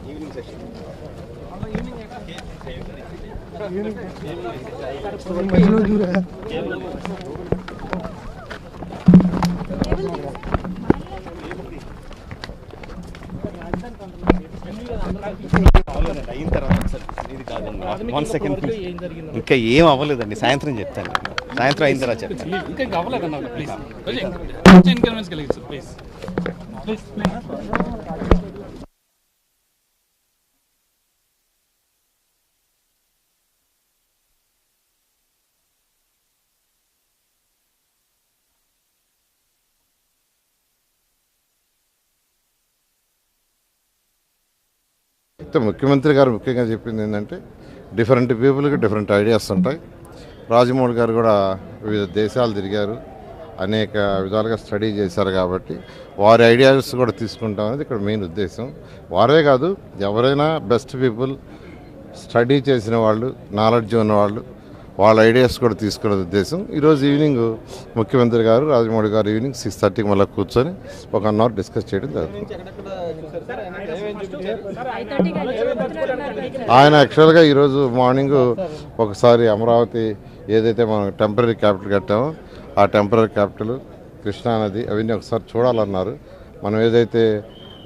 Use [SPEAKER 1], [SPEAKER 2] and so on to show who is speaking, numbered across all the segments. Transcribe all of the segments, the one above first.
[SPEAKER 1] Evening session అయిన తర్వాత ఇది కాదండి 1 సెకండ్ ఇంకా ఏం అవ్వలేదండి. సాయంత్రం చెప్తాను. సాయంత్రం అయిన తర్వాత చెప్తాను.
[SPEAKER 2] ముఖ్యమంత్రి గారు ముఖ్యంగా చెప్పింది ఏంటంటే డిఫరెంట్ పీపుల్కి డిఫరెంట్ ఐడియాస్ ఉంటాయి. రాజమౌళి గారు కూడా వివిధ దేశాలు తిరిగారు, అనేక విధాలుగా స్టడీ చేశారు కాబట్టి వారి ఐడియాస్ కూడా తీసుకుంటాం అనేది ఇక్కడ మెయిన్ ఉద్దేశం. వారే కాదు, ఎవరైనా బెస్ట్ పీపుల్, స్టడీ చేసిన వాళ్ళు, నాలెడ్జ్ ఉన్నవాళ్ళు, వాళ్ళ ఐడియాస్ కూడా తీసుకునే ఉద్దేశం. ఈరోజు ఈవినింగ్ ముఖ్యమంత్రి గారు రాజమౌళి గారు ఈవినింగ్ 6:30కి మళ్ళీ కూర్చొని 1 అవర్ డిస్కస్ చేయడం జరుగుతుంది. ఆయన యాక్చువల్గా ఈరోజు మార్నింగ్ ఒకసారి అమరావతి ఏదైతే మనం టెంపరీ క్యాపిటల్ కట్టామో ఆ టెంపరీ క్యాపిటల్, కృష్ణానది అవన్నీ ఒకసారి చూడాలన్నారు. మనం ఏదైతే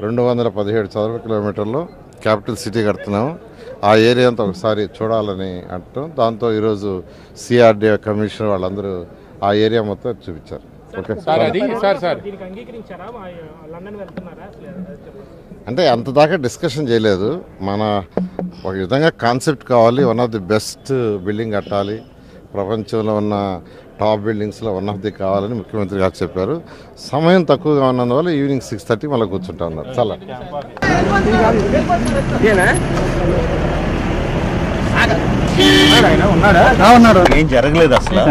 [SPEAKER 2] 217 చదరపు కిలోమీటర్లో క్యాపిటల్ సిటీ కడుతున్నామో ఆ ఏరియా అంతా ఒకసారి చూడాలని అంటాం. దాంతో ఈరోజు సిఆర్డీఏ కమిషన్ వాళ్ళందరూ ఆ ఏరియా మొత్తం చూపించారు. ఓకే అంటే అంత దాకా డిస్కషన్ చేయలేదు. మన ఒక విధంగా కాన్సెప్ట్ కావాలి, one of the best building కట్టాలి, ప్రపంచంలో ఉన్న టాప్ బిల్డింగ్స్లో వన్ ఆఫ్ ది కావాలని ముఖ్యమంత్రి గారు చెప్పారు. సమయం తక్కువగా ఉన్నందువల్ల ఈవినింగ్ 6:30 మళ్ళీ కూర్చుంటా ఉన్నారు. చాలా
[SPEAKER 1] ఏం జరగలేదు అసలు.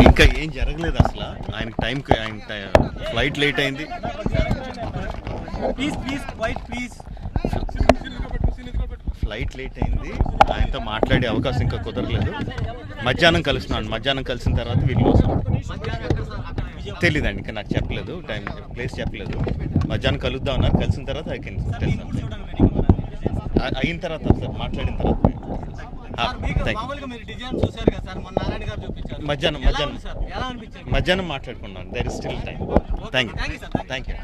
[SPEAKER 1] ఇంకా ఏం జరగలేదు అసలు. ఆయన టైంకి ఫ్లైట్ లేట్ అయింది. ఫ్లైట్ లేట్ అయింది. ఆయనతో మాట్లాడే అవకాశం ఇంకా కుదరలేదు. మధ్యాహ్నం కలుస్తున్నాను. మధ్యాహ్నం కలిసిన తర్వాత వీళ్ళు తెలీదండి, ఇంకా నాకు చెప్పలేదు, టైం ప్లేస్ చెప్పలేదు. మధ్యాహ్నం కలుద్దాం అన్నారు. కలిసిన తర్వాత అయిన తర్వాత సార్ మాట్లాడిన తర్వాత మధ్యాహ్నం మాట్లాడుకున్నాను. There is still time. Thank you.